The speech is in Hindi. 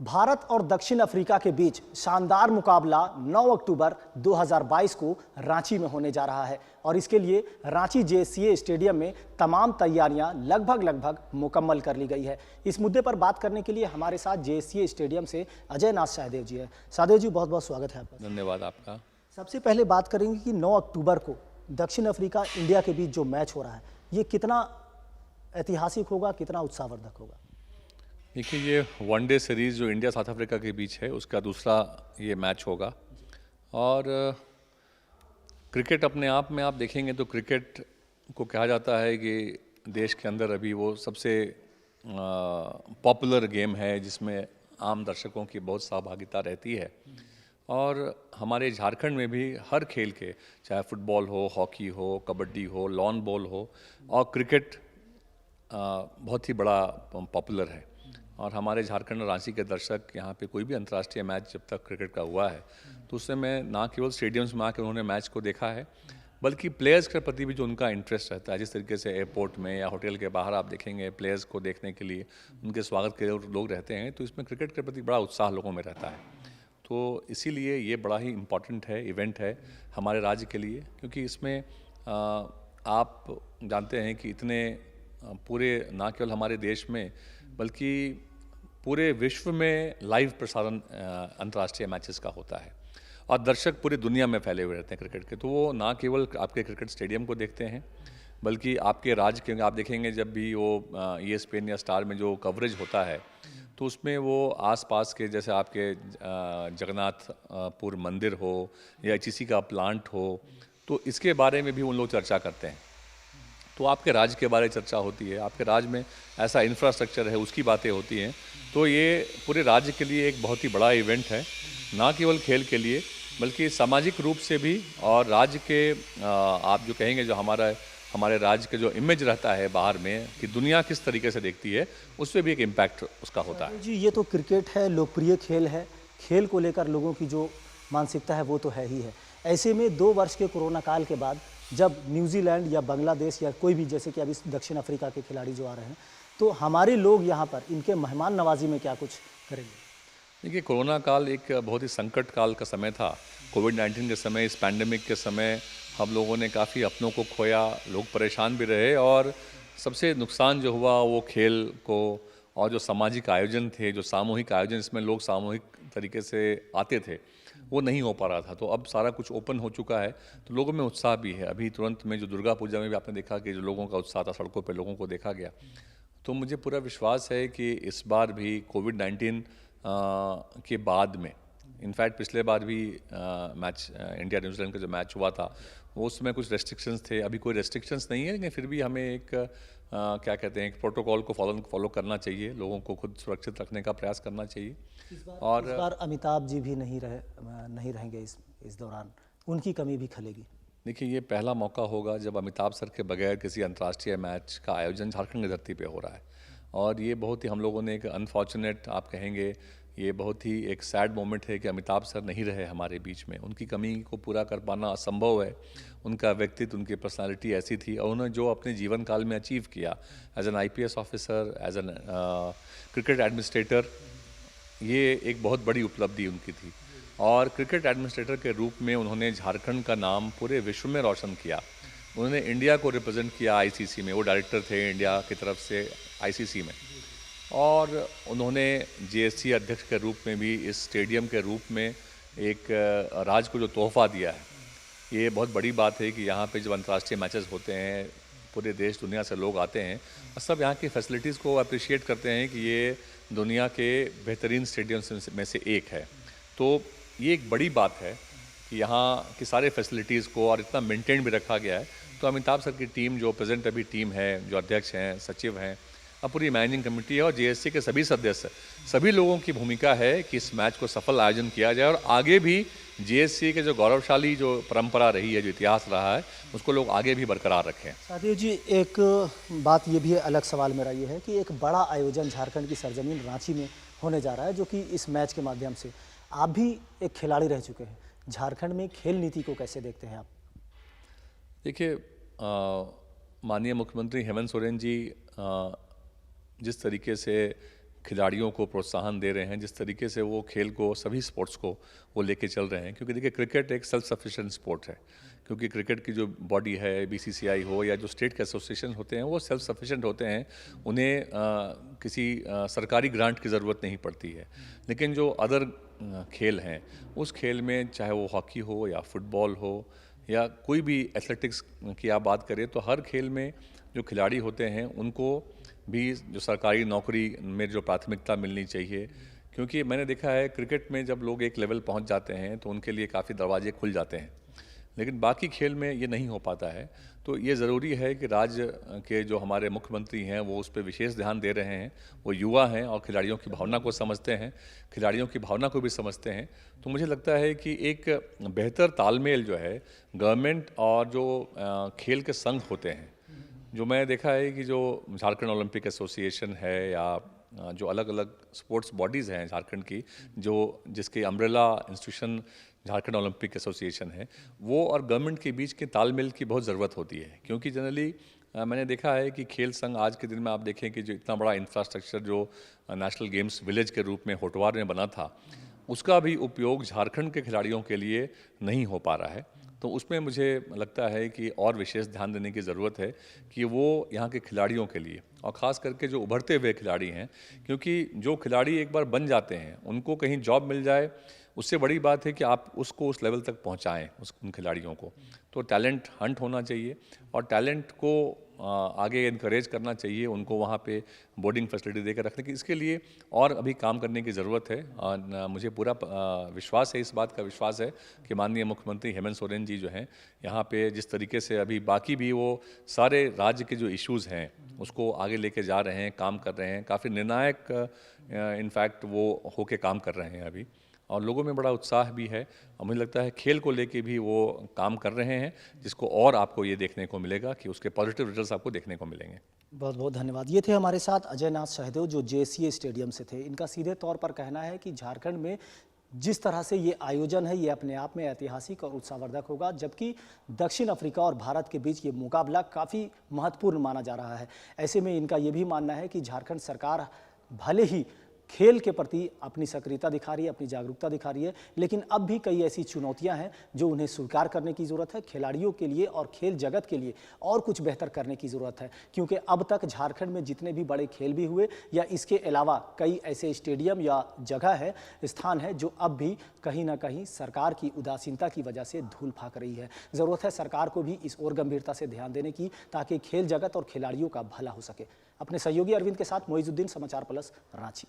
भारत और दक्षिण अफ्रीका के बीच शानदार मुकाबला 9 अक्टूबर 2022 को रांची में होने जा रहा है और इसके लिए रांची जेएससीए स्टेडियम में तमाम तैयारियां लगभग मुकम्मल कर ली गई है। इस मुद्दे पर बात करने के लिए हमारे साथ जेएससीए स्टेडियम से अजय नाथ सहदेव जी हैं। सहदेव जी, बहुत बहुत स्वागत है आपका। धन्यवाद आपका। सबसे पहले बात करेंगे कि 9 अक्टूबर को दक्षिण अफ्रीका इंडिया के बीच जो मैच हो रहा है, ये कितना ऐतिहासिक होगा, कितना उत्साहवर्धक होगा? देखिए, ये वनडे सीरीज़ जो इंडिया साउथ अफ्रीका के बीच है उसका दूसरा ये मैच होगा। और क्रिकेट अपने आप में आप देखेंगे तो क्रिकेट को कहा जाता है कि देश के अंदर अभी वो सबसे पॉपुलर गेम है जिसमें आम दर्शकों की बहुत सहभागिता रहती है। और हमारे झारखंड में भी हर खेल के, चाहे फुटबॉल हो, हॉकी हो, कबड्डी हो, लॉन बॉल हो, और क्रिकेट बहुत ही बड़ा पॉपुलर है। और हमारे झारखंड और रांची के दर्शक यहाँ पे कोई भी अंतर्राष्ट्रीय मैच जब तक क्रिकेट का हुआ है तो उससे मैं ना केवल स्टेडियम्स में आकर उन्होंने मैच को देखा है, बल्कि प्लेयर्स के प्रति भी जो उनका इंटरेस्ट रहता है, जिस तरीके से एयरपोर्ट में या होटल के बाहर आप देखेंगे प्लेयर्स को देखने के लिए उनके स्वागत के लोग रहते हैं, तो इसमें क्रिकेट के प्रति बड़ा उत्साह लोगों में रहता है। तो इसीलिए ये बड़ा ही इम्पॉर्टेंट है, इवेंट है हमारे राज्य के लिए, क्योंकि इसमें आप जानते हैं कि इतने पूरे ना केवल हमारे देश में बल्कि पूरे विश्व में लाइव प्रसारण अंतर्राष्ट्रीय मैचेस का होता है और दर्शक पूरी दुनिया में फैले हुए रहते हैं क्रिकेट के। तो वो ना केवल आपके क्रिकेट स्टेडियम को देखते हैं बल्कि आपके राज्य के, आप देखेंगे जब भी वो ESPN या स्टार में जो कवरेज होता है तो उसमें वो आसपास के, जैसे आपके जगन्नाथपुर मंदिर हो या HEC का प्लांट हो, तो इसके बारे में भी उन लोग चर्चा करते हैं। तो आपके राज्य के बारे में चर्चा होती है, आपके राज्य में ऐसा इंफ्रास्ट्रक्चर है उसकी बातें होती हैं। तो ये पूरे राज्य के लिए एक बहुत ही बड़ा इवेंट है, ना केवल खेल के लिए बल्कि सामाजिक रूप से भी। और राज्य के आप जो कहेंगे जो हमारे राज्य के जो इमेज रहता है बाहर में कि दुनिया किस तरीके से देखती है, उस पर भी एक इम्पैक्ट उसका होता है। जी, ये तो क्रिकेट है, लोकप्रिय खेल है, खेल को लेकर लोगों की जो मानसिकता है वो तो है ही है। ऐसे में 2 वर्ष के कोरोना काल के बाद जब न्यूजीलैंड या बांग्लादेश या कोई भी, जैसे कि अभी दक्षिण अफ्रीका के खिलाड़ी जो आ रहे हैं, तो हमारे लोग यहाँ पर इनके मेहमान नवाजी में क्या कुछ करेंगे? देखिए, कोरोना काल एक बहुत ही संकट काल का समय था। कोविड-19 के समय, इस पैंडेमिक के समय हम लोगों ने काफ़ी अपनों को खोया, लोग परेशान भी रहे, और सबसे नुकसान जो हुआ वो खेल को और जो सामाजिक आयोजन थे, जो सामूहिक आयोजन इसमें लोग सामूहिक तरीके से आते थे, वो नहीं हो पा रहा था। तो अब सारा कुछ ओपन हो चुका है तो लोगों में उत्साह भी है। अभी तुरंत में जो दुर्गा पूजा में भी आपने देखा कि जो लोगों का उत्साह था, सड़कों पे लोगों को देखा गया। तो मुझे पूरा विश्वास है कि इस बार भी कोविड-19 के बाद में, इनफैक्ट पिछले बार भी मैच इंडिया न्यूजीलैंड का जो मैच हुआ था वो उसमें कुछ रेस्ट्रिक्शंस थे। अभी कोई रेस्ट्रिक्शंस नहीं है, लेकिन फिर भी हमें एक क्या कहते हैं, एक प्रोटोकॉल को फॉलो करना चाहिए, लोगों को खुद सुरक्षित रखने का प्रयास करना चाहिए। इस बार अमिताभ जी भी नहीं रहेंगे इस दौरान, उनकी कमी भी खलेगी। देखिए, ये पहला मौका होगा जब अमिताभ सर के बगैर किसी अंतर्राष्ट्रीय मैच का आयोजन झारखंड की धरती पे हो रहा है, और ये बहुत ही हम लोगों ने एक अनफॉर्चुनेट, आप कहेंगे ये बहुत ही एक सैड मोमेंट है कि अमिताभ सर नहीं रहे हमारे बीच में। उनकी कमी को पूरा कर पाना असंभव है। उनका व्यक्तित्व, उनकी पर्सनालिटी ऐसी थी, और उन्होंने जो अपने जीवन काल में अचीव किया as an IPS officer, as an cricket administrator, ये एक बहुत बड़ी उपलब्धि उनकी थी। और क्रिकेट एडमिनिस्ट्रेटर के रूप में उन्होंने झारखंड का नाम पूरे विश्व में रोशन किया। उन्होंने इंडिया को रिप्रेजेंट किया ICC में, वो डायरेक्टर थे इंडिया की तरफ से ICC में। और उन्होंने JSC अध्यक्ष के रूप में भी इस स्टेडियम के रूप में एक राज्य को जो तोहफा दिया है, ये बहुत बड़ी बात है कि यहाँ पे जब अंतर्राष्ट्रीय मैचेस होते हैं, पूरे देश दुनिया से लोग आते हैं और सब यहाँ की फैसिलिटीज़ को अप्रिशिएट करते हैं कि ये दुनिया के बेहतरीन स्टेडियम्स में से एक है। तो ये एक बड़ी बात है कि यहाँ की सारे फैसिलिटीज़ को और इतना मेंटेन भी रखा गया है। तो अमिताभ सर की टीम, जो प्रेजेंट अभी टीम है, जो अध्यक्ष हैं, सचिव हैं, अब पूरी मैनेजिंग कमेटी है और JSC के सभी सदस्य, सभी लोगों की भूमिका है कि इस मैच को सफल आयोजन किया जाए और आगे भी JSC के जो गौरवशाली जो परंपरा रही है, जो इतिहास रहा है, उसको लोग आगे भी बरकरार रखें। साथियों जी, एक बात ये भी है, अलग सवाल मेरा ये है कि एक बड़ा आयोजन झारखंड की सरजमीन रांची में होने जा रहा है, जो कि इस मैच के माध्यम से आप भी एक खिलाड़ी रह चुके हैं। झारखंड में खेल नीति को कैसे देखते हैं आप? देखिए, माननीय मुख्यमंत्री हेमंत सोरेन जी जिस तरीके से खिलाड़ियों को प्रोत्साहन दे रहे हैं, जिस तरीके से वो खेल को, सभी स्पोर्ट्स को वो लेके चल रहे हैं। क्योंकि देखिए क्रिकेट एक सेल्फ सफिशिएंट स्पोर्ट है, क्योंकि क्रिकेट की जो बॉडी है, बीसीसीआई हो या जो स्टेट के एसोसिएशन होते हैं, वो सेल्फ सफिशिएंट होते हैं। उन्हें किसी सरकारी ग्रांट की ज़रूरत नहीं पड़ती है। लेकिन जो अदर खेल हैं, उस खेल में चाहे वो हॉकी हो या फुटबॉल हो या कोई भी एथलेटिक्स की आप बात करें, तो हर खेल में जो खिलाड़ी होते हैं उनको भी जो सरकारी नौकरी में जो प्राथमिकता मिलनी चाहिए। क्योंकि मैंने देखा है क्रिकेट में जब लोग एक लेवल पहुंच जाते हैं तो उनके लिए काफ़ी दरवाजे खुल जाते हैं, लेकिन बाकी खेल में ये नहीं हो पाता है। तो ये ज़रूरी है कि राज्य के जो हमारे मुख्यमंत्री हैं वो उस पर विशेष ध्यान दे रहे हैं। वो युवा हैं और खिलाड़ियों की भावना को समझते हैं, खिलाड़ियों की भावना को भी समझते हैं। तो मुझे लगता है कि एक बेहतर तालमेल जो है गवर्नमेंट और जो खेल के संघ होते हैं, जो मैं देखा है कि जो झारखंड ओलंपिक एसोसिएशन है या जो अलग अलग स्पोर्ट्स बॉडीज़ हैं झारखंड की, जो जिसके umbrella institution Jharkhand Olympic association है, वो और गवर्नमेंट के बीच के तालमेल की बहुत ज़रूरत होती है। क्योंकि जनरली मैंने देखा है कि खेल संघ आज के दिन में आप देखें कि जो इतना बड़ा इंफ्रास्ट्रक्चर जो नेशनल गेम्स विलेज के रूप में होटवार में बना था, उसका भी उपयोग झारखंड के खिलाड़ियों के लिए नहीं हो पा रहा है। तो उसमें मुझे लगता है कि और विशेष ध्यान देने की ज़रूरत है कि वो यहाँ के खिलाड़ियों के लिए, और ख़ास करके जो उभरते हुए खिलाड़ी हैं, क्योंकि जो खिलाड़ी एक बार बन जाते हैं उनको कहीं जॉब मिल जाए, उससे बड़ी बात है कि आप उसको उस लेवल तक पहुँचाएँ उन खिलाड़ियों को। तो टैलेंट हंट होना चाहिए और टैलेंट को आगे इनकरेज करना चाहिए, उनको वहाँ पे बोर्डिंग फैसिलिटी देकर रखने की। इसके लिए और अभी काम करने की ज़रूरत है। और मुझे पूरा विश्वास है, इस बात का विश्वास है कि माननीय मुख्यमंत्री हेमंत सोरेन जी जो हैं यहाँ पे जिस तरीके से अभी बाकी भी वो सारे राज्य के जो इश्यूज़ हैं उसको आगे लेके जा रहे हैं, काम कर रहे हैं, काफ़ी निर्णायक इनफैक्ट वो होके काम कर रहे हैं अभी, और लोगों में बड़ा उत्साह भी है। और मुझे लगता है खेल को लेके भी वो काम कर रहे हैं, जिसको और आपको ये देखने को मिलेगा कि उसके पॉजिटिव रिजल्ट्स आपको देखने को मिलेंगे। बहुत बहुत धन्यवाद। ये थे हमारे साथ अजय नाथ सहदेव जो जेसीए स्टेडियम से थे। इनका सीधे तौर पर कहना है कि झारखंड में जिस तरह से ये आयोजन है ये अपने आप में ऐतिहासिक और उत्साहवर्धक होगा, जबकि दक्षिण अफ्रीका और भारत के बीच ये मुकाबला काफ़ी महत्वपूर्ण माना जा रहा है। ऐसे में इनका ये भी मानना है कि झारखंड सरकार भले ही खेल के प्रति अपनी सक्रियता दिखा रही है, अपनी जागरूकता दिखा रही है, लेकिन अब भी कई ऐसी चुनौतियां हैं जो उन्हें स्वीकार करने की ज़रूरत है। खिलाड़ियों के लिए और खेल जगत के लिए और कुछ बेहतर करने की ज़रूरत है, क्योंकि अब तक झारखंड में जितने भी बड़े खेल भी हुए या इसके अलावा कई ऐसे स्टेडियम या जगह है, स्थान है जो अब भी कहीं ना कहीं सरकार की उदासीनता की वजह से धूल फाक रही है। ज़रूरत है सरकार को भी इस और गंभीरता से ध्यान देने की, ताकि खेल जगत और खिलाड़ियों का भला हो सके। अपने सहयोगी अरविंद के साथ मोइजुद्दीन, समाचार प्लस, रांची।